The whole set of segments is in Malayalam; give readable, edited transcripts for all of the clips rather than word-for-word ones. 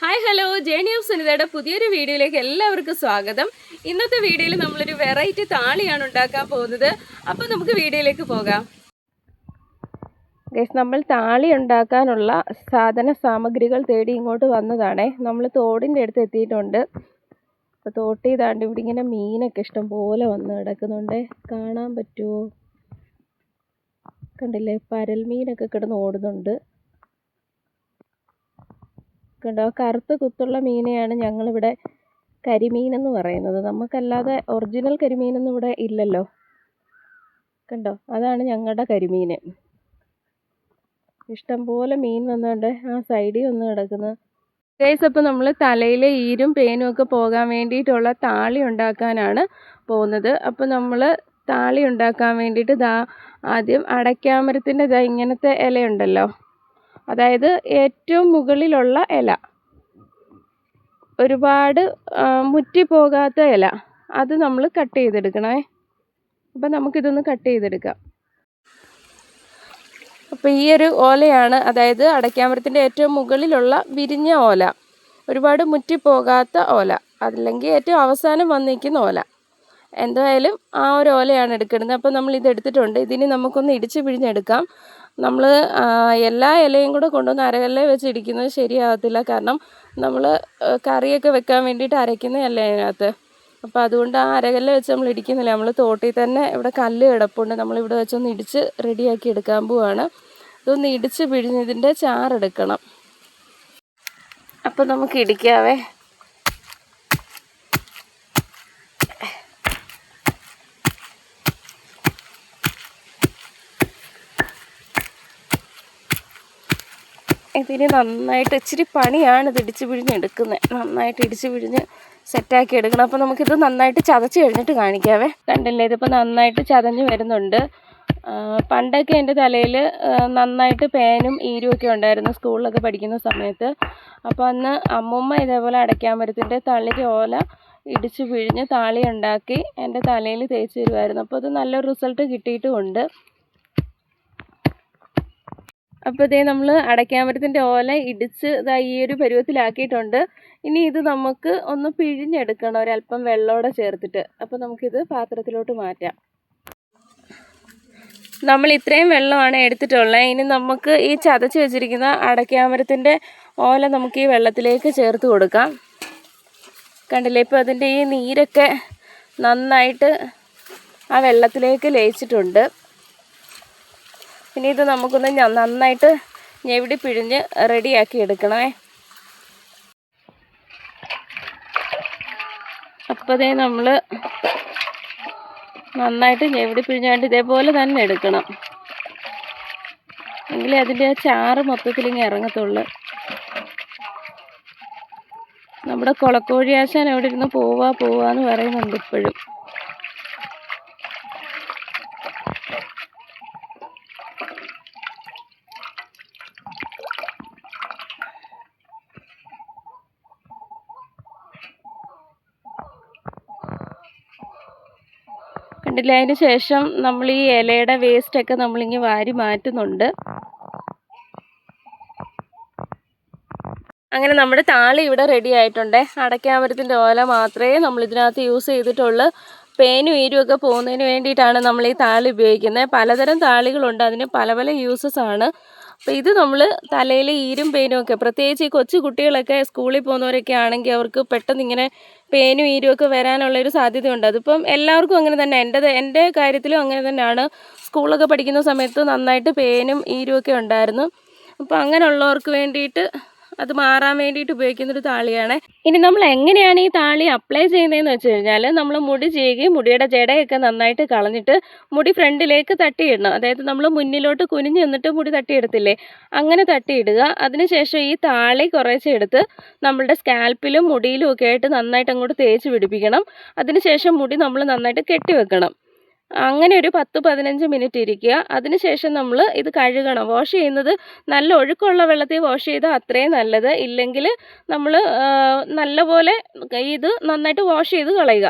ഹായ് ഹലോ ജേണി ഓഫ് സുനിതയുടെ പുതിയൊരു വീഡിയോയിലേക്ക് എല്ലാവർക്കും സ്വാഗതം. ഇന്നത്തെ വീഡിയോയിൽ നമ്മളൊരു വെറൈറ്റി താളിയാണ് ഉണ്ടാക്കാൻ പോകുന്നത്. അപ്പോൾ നമുക്ക് വീഡിയോയിലേക്ക് പോകാം. ഗൈസ്, നമ്മൾ താളി ഉണ്ടാക്കാനുള്ള സാധന സാമഗ്രികൾ തേടി ഇങ്ങോട്ട് വന്നതാണേ. നമ്മൾ തോടിൻ്റെ അടുത്ത് എത്തിയിട്ടുണ്ട്. അപ്പോൾ തോട്ടി താണ്ടി ഇവിടെ ഇങ്ങനെ മീനൊക്കെ ഇഷ്ടം പോലെ വന്ന് കിടക്കുന്നുണ്ട്. കാണാൻ പറ്റുമോ? കണ്ടില്ലേ, പരൽ മീനൊക്കെ കിടന്ന് ഓടുന്നുണ്ട്. കണ്ടോ, കറുത്ത കുത്തുള്ള മീനെയാണ് ഞങ്ങളിവിടെ കരിമീനെന്ന് പറയുന്നത്. നമുക്കല്ലാതെ ഒറിജിനൽ കരിമീനൊന്നും ഇവിടെ ഇല്ലല്ലോ. കണ്ടോ, അതാണ് ഞങ്ങളുടെ കരിമീൻ. ഇഷ്ടംപോലെ മീൻ വന്നുകൊണ്ട് ആ സൈഡിൽ വന്ന് കിടക്കുന്നത്. ഗൈസ്, അപ്പോൾ നമ്മൾ തലയിലെ ഈരും പേനും ഒക്കെ പോകാൻ വേണ്ടിയിട്ടുള്ള താളി ഉണ്ടാക്കാനാണ് പോകുന്നത്. അപ്പോൾ നമ്മൾ താളി ഉണ്ടാക്കാൻ വേണ്ടിയിട്ട് ആദ്യം അടയ്ക്കാമരത്തിൻ്റെ ഇങ്ങനത്തെ ഇലയുണ്ടല്ലോ, അതായത് ഏറ്റവും മുകളിലുള്ള ഇല, ഒരുപാട് മുറ്റിപ്പോകാത്ത ഇല, അത് നമ്മൾ കട്ട് ചെയ്തെടുക്കണേ. അപ്പം നമുക്കിതൊന്ന് കട്ട് ചെയ്തെടുക്കാം. അപ്പോൾ ഈ ഒരു ഓലയാണ്, അതായത് അടയ്ക്കാമരത്തിൻ്റെ ഏറ്റവും മുകളിലുള്ള വിരിഞ്ഞ ഓല, ഒരുപാട് മുറ്റിപ്പോകാത്ത ഓല, അതല്ലെങ്കിൽ ഏറ്റവും അവസാനം വന്നിരിക്കുന്ന ഓല. എന്തായാലും ആ ഒരു ഓലയാണ് എടുക്കുന്നത്. അപ്പോൾ നമ്മൾ ഇതെടുത്തിട്ടുണ്ട്. ഇതിന് നമുക്കൊന്ന് ഇടിച്ച് പിഴിഞ്ഞെടുക്കാം. നമ്മൾ എല്ലാ ഇലയും കൂടെ കൊണ്ടുവന്ന് അരകല്ലെ വെച്ച് ഇടിക്കുന്നത് ശരിയാകത്തില്ല. കാരണം നമ്മൾ കറിയൊക്കെ വെക്കാൻ വേണ്ടിയിട്ട് അരയ്ക്കുന്ന ഇല അതിനകത്ത്. അപ്പോൾ അതുകൊണ്ട് ആ അരകല്ലെ വെച്ച് നമ്മൾ ഇടിക്കുന്നില്ല. നമ്മൾ തോട്ടിൽ തന്നെ ഇവിടെ കല്ല് കിടപ്പുണ്ട്. നമ്മളിവിടെ വെച്ചൊന്ന് ഇടിച്ച് റെഡിയാക്കി എടുക്കാൻ പോവാണ്. ഇതൊന്ന് ഇടിച്ച് പിഴിഞ്ഞ് ഇതിൻ്റെ ചാറെടുക്കണം. അപ്പോൾ നമുക്ക് ഇടിക്കാവേ. ഇതിന് നന്നായിട്ട് ഇച്ചിരി പണിയാണ് ഇത് ഇടിച്ച് പിഴിഞ്ഞെടുക്കുന്നത്. നന്നായിട്ട് ഇടിച്ച് പിഴിഞ്ഞ് സെറ്റാക്കി എടുക്കണം. അപ്പോൾ നമുക്കിത് നന്നായിട്ട് ചതച്ച് കഴിഞ്ഞിട്ട് കാണിക്കാവേ. കണ്ടില്ലേ, ഇതിപ്പോൾ നന്നായിട്ട് ചതഞ്ഞ് വരുന്നുണ്ട്. പണ്ടൊക്കെ എൻ്റെ തലയിൽ നന്നായിട്ട് പേനും ഈരും ഒക്കെ ഉണ്ടായിരുന്നു സ്കൂളിലൊക്കെ പഠിക്കുന്ന സമയത്ത്. അപ്പോൾ അന്ന് അമ്മൂമ്മ ഇതേപോലെ അടയ്ക്കാമരത്തിൻ്റെ തളിര് ഓല ഇടിച്ച് പിഴിഞ്ഞ് താളി ഉണ്ടാക്കി എൻ്റെ തലയിൽ തേച്ച് തരുമായിരുന്നു. അപ്പോൾ അത് നല്ലൊരു റിസൾട്ട് കിട്ടിയിട്ടുമുണ്ട്. അപ്പോൾ ഇതേ നമ്മൾ അടയ്ക്കാമരത്തിൻ്റെ ഓല ഇടിച്ച് ഈ ഒരു പരുവത്തിലാക്കിയിട്ടുണ്ട്. ഇനി ഇത് നമുക്ക് ഒന്ന് പിഴിഞ്ഞെടുക്കണം, ഒരല്പം വെള്ളത്തോടെ ചേർത്തിട്ട്. അപ്പോൾ നമുക്കിത് പാത്രത്തിലോട്ട് മാറ്റാം. നമ്മൾ ഇത്രയും വെള്ളമാണ് എടുത്തിട്ടുള്ളത്. ഇനി നമുക്ക് ഈ ചതച്ച് വെച്ചിരിക്കുന്ന അടയ്ക്കാമരത്തിൻ്റെ ഓല നമുക്ക് ഈ വെള്ളത്തിലേക്ക് ചേർത്ത് കൊടുക്കാം. കണ്ടില്ലേ, ഇപ്പോൾ അതിൻ്റെ ഈ നീരൊക്കെ നന്നായിട്ട് ആ വെള്ളത്തിലേക്ക് ലയിച്ചിട്ടുണ്ട്. ഇനി ഇത് നമുക്കൊന്ന് നന്നായിട്ട് ഞെവിടി പിഴിഞ്ഞ് റെഡിയാക്കി എടുക്കണമേ. അപ്പോഴേ നമ്മൾ നന്നായിട്ട് ഞെവിടി പിഴിഞ്ഞാണ്ട് ഇതേപോലെ തന്നെ എടുക്കണം. എങ്കിലേ അതിൻ്റെ ചാറ് മൊത്തത്തിലിങ്ങ് ഇറങ്ങത്തുള്ളൂ. നമ്മുടെ കുളക്കോഴി ആശാൻ എവിടെ ഇരുന്ന് പോവാന്ന് പറയുന്നുണ്ട് ഇപ്പോഴും. കണ്ടില്ല, അതിന് ശേഷം നമ്മൾ ഈ ഇലയുടെ വേസ്റ്റൊക്കെ നമ്മളിങ്ങനെ വാരി മാറ്റുന്നുണ്ട്. അങ്ങനെ നമ്മുടെ താളി ഇവിടെ റെഡി ആയിട്ടുണ്ട്. അടയ്ക്കാമരത്തിൻ്റെ ഓല മാത്രമേ നമ്മൾ ഇതിനകത്ത് യൂസ് ചെയ്തിട്ടുള്ളൂ. പേനും ഈരും ഒക്കെ പോകുന്നതിന് വേണ്ടിയിട്ടാണ് നമ്മൾ ഈ താളി ഉപയോഗിക്കുന്നത്. പലതരം താളികളുണ്ട്, അതിന് പല പല യൂസസ് ആണ്. അപ്പോൾ ഇത് നമ്മൾ തലയിൽ ഈരും പേനും ഒക്കെ, പ്രത്യേകിച്ച് ഈ കൊച്ചു കുട്ടികളൊക്കെ സ്കൂളിൽ പോകുന്നവരൊക്കെ ആണെങ്കിൽ അവർക്ക് പെട്ടെന്ന് ഇങ്ങനെ പേനും ഈരും ഒക്കെ വരാനുള്ളൊരു സാധ്യതയുണ്ട്. അതിപ്പം എല്ലാവർക്കും അങ്ങനെ തന്നെ, എൻ്റെ കാര്യത്തിലും അങ്ങനെ തന്നെയാണ്. സ്കൂളൊക്കെ പഠിക്കുന്ന സമയത്ത് നന്നായിട്ട് പേനും ഈരും ഒക്കെ ഉണ്ടായിരുന്നു. അപ്പോൾ അങ്ങനെയുള്ളവർക്ക് വേണ്ടിയിട്ട് അത് മാറാൻ വേണ്ടിയിട്ട് ഉപയോഗിക്കുന്നൊരു താളിയാണ്. ഇനി നമ്മൾ എങ്ങനെയാണ് ഈ താളി അപ്ലൈ ചെയ്യുന്നതെന്ന് വെച്ച് കഴിഞ്ഞാൽ, നമ്മൾ മുടി ചീകി മുടിയുടെ ജടയൊക്കെ നന്നായിട്ട് കളഞ്ഞിട്ട് മുടി ഫ്രണ്ടിലേക്ക് തട്ടിയിടണം. അതായത് നമ്മൾ മുന്നിലോട്ട് കുനിഞ്ഞ് നിന്നിട്ട് മുടി തട്ടിയിടത്തില്ലേ, അങ്ങനെ തട്ടിയിടുക. അതിനുശേഷം ഈ താളി കുറേശ്ശെ എടുത്ത് നമ്മളുടെ സ്കാൽപ്പിലും മുടിയിലും ഒക്കെ ആയിട്ട് നന്നായിട്ട് അങ്ങോട്ട് തേച്ച് പിടിപ്പിക്കണം. അതിനുശേഷം മുടി നമ്മൾ നന്നായിട്ട് കെട്ടിവെക്കണം. അങ്ങനെ ഒരു 10-15 മിനിറ്റ് ഇരിക്കുക. അതിനുശേഷം നമ്മൾ ഇത് കഴുകണം. വാഷ് ചെയ്യുന്നത് നല്ല ഒഴുക്കുള്ള വെള്ളത്തിൽ വാഷ് ചെയ്താൽ അത്രയും നല്ലത്. ഇല്ലെങ്കിൽ നമ്മൾ നല്ലപോലെ ഇത് നന്നായിട്ട് വാഷ് ചെയ്ത് കളയുക.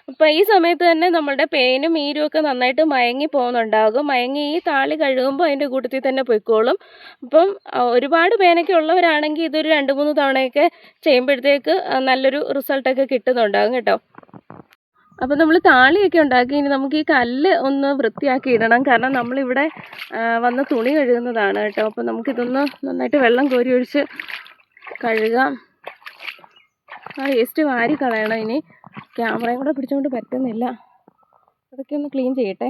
അപ്പോൾ ഈ സമയത്ത് തന്നെ നമ്മളുടെ പേനും ഈരും ഒക്കെ നന്നായിട്ട് മയങ്ങി പോകുന്നുണ്ടാകും. മയങ്ങി ഈ താളി കഴുകുമ്പോൾ അതിൻ്റെ കൂട്ടത്തിൽ തന്നെ പൊയ്ക്കോളും. അപ്പം ഒരുപാട് പേനൊക്കെ ഉള്ളവരാണെങ്കിൽ ഇതൊരു 2-3 തവണയൊക്കെ ചെയ്യുമ്പോഴത്തേക്ക് നല്ലൊരു റിസൾട്ടൊക്കെ കിട്ടുന്നുണ്ടാകും കേട്ടോ. അപ്പോൾ നമ്മൾ താളിയൊക്കെ ഉണ്ടാക്കി. ഇനി നമുക്ക് ഈ കല്ല് ഒന്ന് വൃത്തിയാക്കി ഇടണം. കാരണം നമ്മളിവിടെ വന്ന് തുണി കഴുകുന്നതാണ് കേട്ടോ. അപ്പോൾ നമുക്കിതൊന്ന് നന്നായിട്ട് വെള്ളം കോരി ഒഴിച്ച് കഴുകാം. ആ വേസ്റ്റ് വാരി കളയണം. ഇനി ക്യാമറയും കൂടെ പിടിച്ചുകൊണ്ട് പറ്റുന്നില്ല. അതൊക്കെ ഒന്ന് ക്ലീൻ ചെയ്യട്ടെ.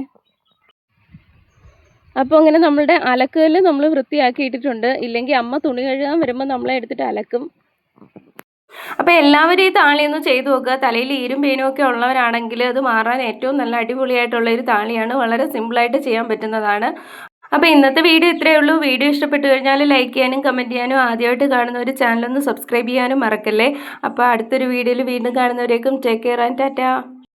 അപ്പോൾ അങ്ങനെ നമ്മളുടെ അലക്കല് നമ്മൾ വൃത്തിയാക്കി ഇട്ടിട്ടുണ്ട്. ഇല്ലെങ്കിൽ അമ്മ തുണി കഴുകാൻ വരുമ്പോൾ നമ്മളെ എടുത്തിട്ട് അലക്കും. അപ്പോൾ എല്ലാവരും ഈ താളി ഒന്ന് ചെയ്തു നോക്കുക. തലയിൽ ഈരും പേനും ഒക്കെ ഉള്ളവരാണെങ്കിൽ അത് മാറാൻ ഏറ്റവും നല്ല അടിപൊളിയായിട്ടുള്ള ഒരു താളിയാണ്. വളരെ സിമ്പിളായിട്ട് ചെയ്യാൻ പറ്റുന്നതാണ്. അപ്പോൾ ഇന്നത്തെ വീഡിയോ ഇത്രയേ ഉള്ളൂ. വീഡിയോ ഇഷ്ടപ്പെട്ടു കഴിഞ്ഞാൽ ലൈക്ക് ചെയ്യാനും കമൻറ്റ് ചെയ്യാനും, ആദ്യമായിട്ട് കാണുന്ന ഒരു ചാനലൊന്ന് സബ്സ്ക്രൈബ് ചെയ്യാനും മറക്കല്ലേ. അപ്പോൾ അടുത്തൊരു വീഡിയോയിൽ വീണ്ടും കാണുന്നവരേക്കും ടേക്ക് കെയർ ആൻഡ് ടാറ്റാ.